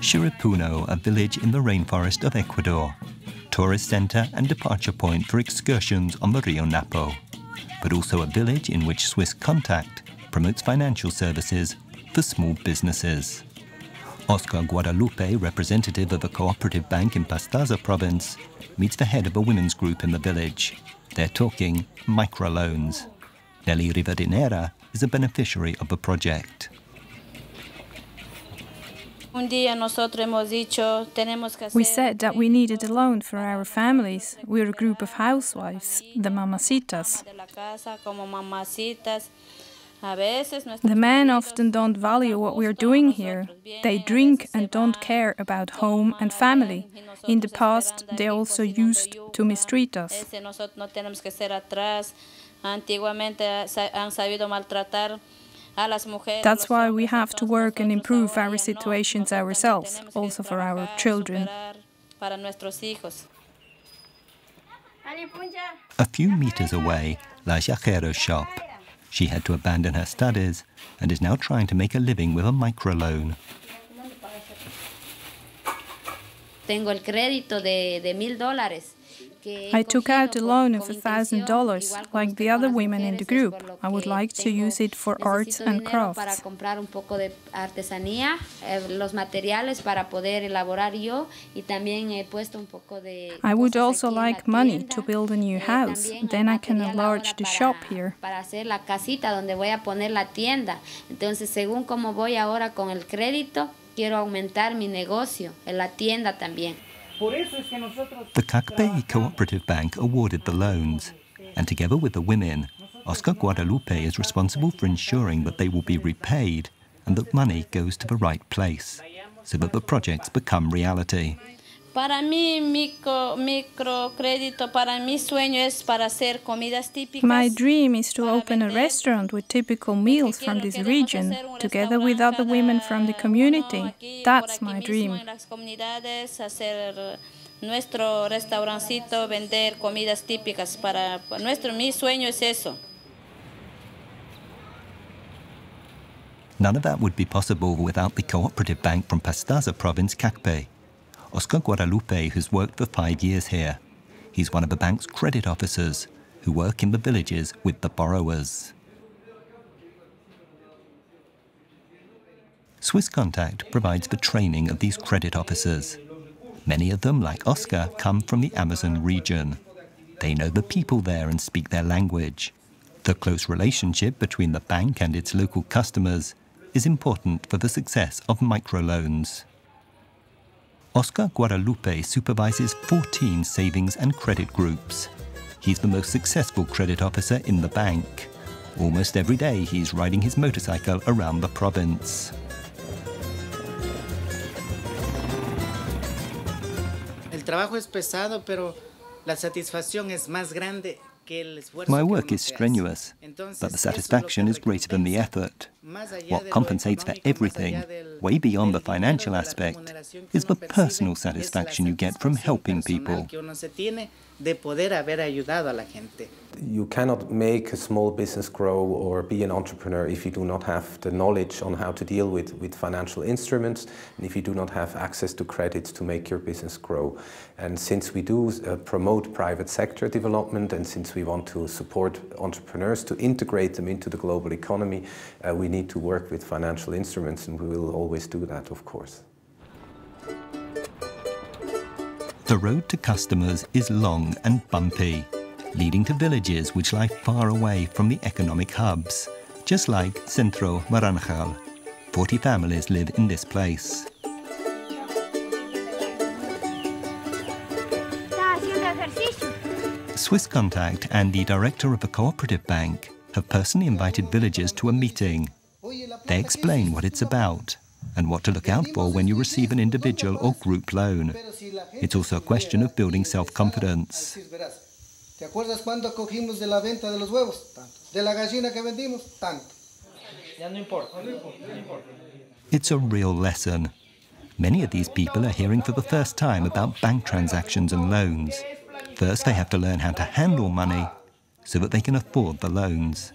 Shiripuno, a village in the rainforest of Ecuador, tourist center and departure point for excursions on the Rio Napo, but also a village in which Swisscontact promotes financial services for small businesses. Oscar Guadalupe, representative of a cooperative bank in Pastaza province, meets the head of a women's group in the village. They're talking microloans. Nelly Rivadinera is a beneficiary of the project. We said that we needed a loan for our families. We're a group of housewives, the mamacitas. The men often don't value what we're doing here. They drink and don't care about home and family. In the past, they also used to mistreat us. That's why we have to work and improve our situations ourselves, also for our children. A few meters away lies Yajero's shop. She had to abandon her studies and is now trying to make a living with a microloan. I took out a loan of $1,000, like the other women in the group. I would like to use it for arts and crafts. I would also like money to build a new house. Then I can enlarge the shop here. The Cacpé Cooperative Bank awarded the loans, and together with the women, Oscar Guadalupe is responsible for ensuring that they will be repaid and that money goes to the right place, so that the projects become reality. My dream is to open a restaurant with typical meals from this region, together with other women from the community. That's my dream. Nuestro restaurancito vender comidas típicas para mi sueño es eso. None of that would be possible without the cooperative bank from Pastaza province, Cacpé. Oscar Guadalupe has worked for 5 years here. He's one of the bank's credit officers who work in the villages with the borrowers. Swisscontact provides the training of these credit officers. Many of them, like Oscar, come from the Amazon region. They know the people there and speak their language. The close relationship between the bank and its local customers is important for the success of microloans. Oscar Guadalupe supervises 14 savings and credit groups. He's the most successful credit officer in the bank. Almost every day he's riding his motorcycle around the province. My work is strenuous, but the satisfaction is greater than the effort. What compensates for everything, way beyond the financial aspect, is the personal satisfaction you get from helping people. You cannot make a small business grow or be an entrepreneur if you do not have the knowledge on how to deal with financial instruments and if you do not have access to credits to make your business grow. And since we do promote private sector development and since we want to support entrepreneurs to integrate them into the global economy, we need to work with financial instruments, and we will always do that, of course. The road to customers is long and bumpy, leading to villages which lie far away from the economic hubs, just like Centro Maranjal. 40 families live in this place. Swisscontact and the director of a cooperative bank have personally invited villagers to a meeting. They explain what it's about and what to look out for when you receive an individual or group loan. It's also a question of building self-confidence. It's a real lesson. Many of these people are hearing for the first time about bank transactions and loans. First, they have to learn how to handle money so that they can afford the loans.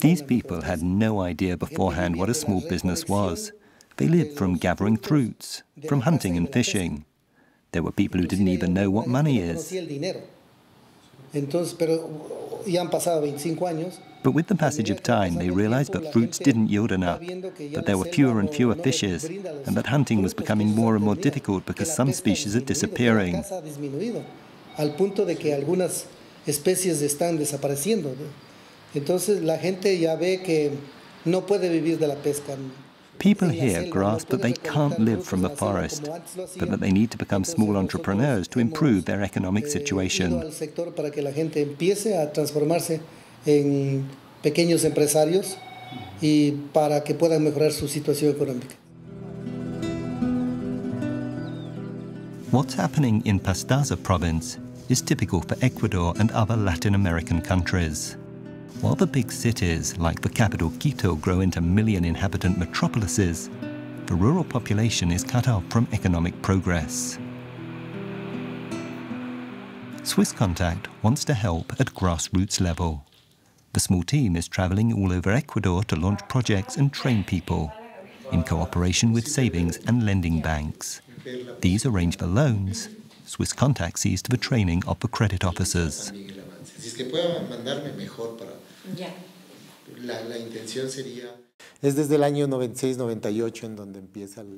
These people had no idea beforehand what a small business was. They lived from gathering fruits, from hunting and fishing. There were people who didn't even know what money is. But with the passage of time, they realized that fruits didn't yield enough, that there were fewer and fewer fishes, and that hunting was becoming more and more difficult because some species are disappearing. People here grasp that they can't live from the forest, but that they need to become small entrepreneurs to improve their economic situation. What's happening in Pastaza province is typical for Ecuador and other Latin American countries. While the big cities, like the capital Quito, grow into million-inhabitant metropolises, the rural population is cut off from economic progress. Swisscontact wants to help at grassroots level. The small team is travelling all over Ecuador to launch projects and train people, in cooperation with savings and lending banks. These arrange for loans. Swisscontact sees to the training of the credit officers.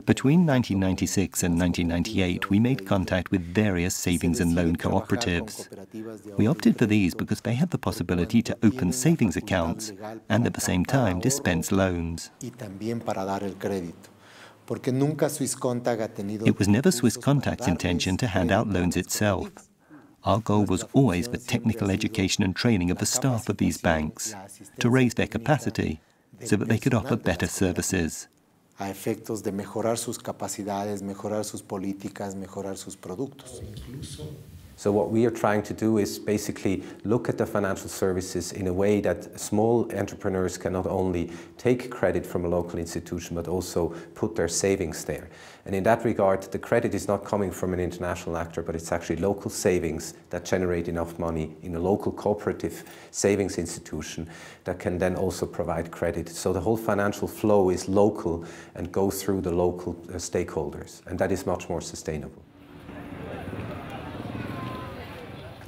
Between 1996 and 1998, we made contact with various savings and loan cooperatives. We opted for these because they had the possibility to open savings accounts and at the same time dispense loans. It was never Swisscontact's intention to hand out loans itself. Our goal was always the technical education and training of the staff of these banks, to raise their capacity so that they could offer better services. So what we are trying to do is basically look at the financial services in a way that small entrepreneurs can not only take credit from a local institution, but also put their savings there. And in that regard, the credit is not coming from an international actor, but it's actually local savings that generate enough money in a local cooperative savings institution that can then also provide credit. So the whole financial flow is local and goes through the local stakeholders, and that is much more sustainable.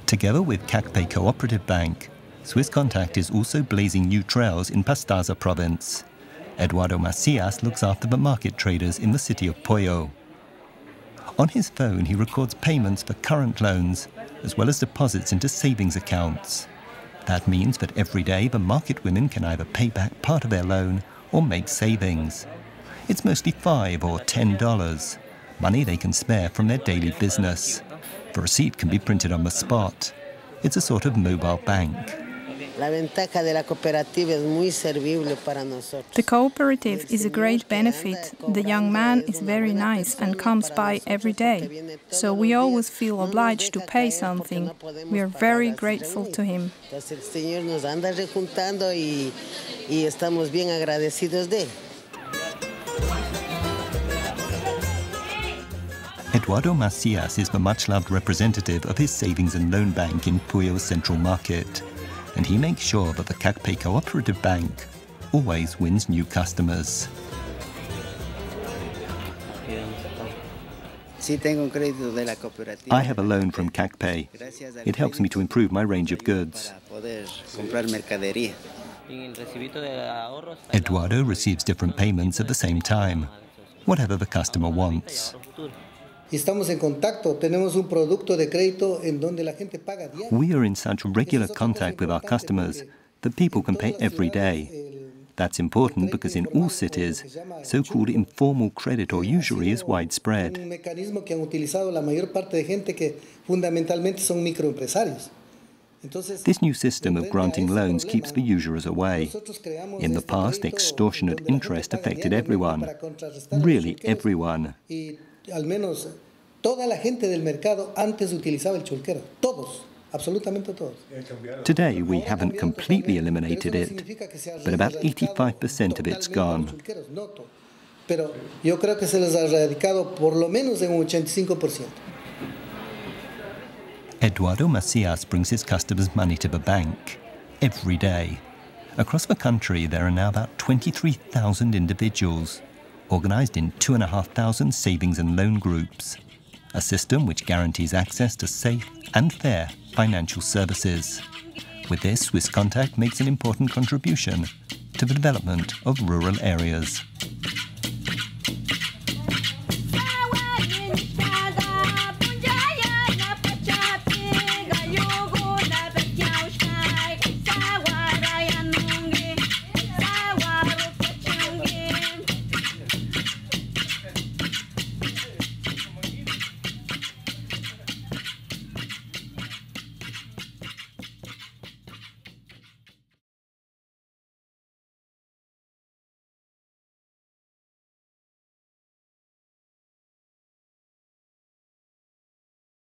Together with CACPE Cooperative Bank, Swisscontact is also blazing new trails in Pastaza province. Eduardo Macias looks after the market traders in the city of Puyo. On his phone, he records payments for current loans, as well as deposits into savings accounts. That means that every day the market women can either pay back part of their loan or make savings. It's mostly $5 or $10, money they can spare from their daily business. The receipt can be printed on the spot. It's a sort of mobile bank. The cooperative is a great benefit. The young man is very nice and comes by every day. So we always feel obliged to pay something. We are very grateful to him. Eduardo Macias is the much-loved representative of his savings and loan bank in Puyo's central market, and he makes sure that the CACPE Cooperative Bank always wins new customers. I have a loan from CACPE. It helps me to improve my range of goods. Eduardo receives different payments at the same time, whatever the customer wants. We are in such regular contact with our customers that people can pay every day. That's important because in all cities, so-called informal credit or usury is widespread. This new system of granting loans keeps the usurers away. In the past, extortionate interest affected everyone, really everyone. Toda la gente del mercado antes utilizaba el chulquero. Todos. Absolutamente todos. Today we haven't completely eliminated it, but about 85% of it's gone. Pero yo creo que se les ha erradicado por lo menos en un 85%. Eduardo Macias brings his customers money to the bank every day. Across the country there are now about 23,000 individuals, organised in 2,500 savings and loan groups, a system which guarantees access to safe and fair financial services. With this, Swisscontact makes an important contribution to the development of rural areas.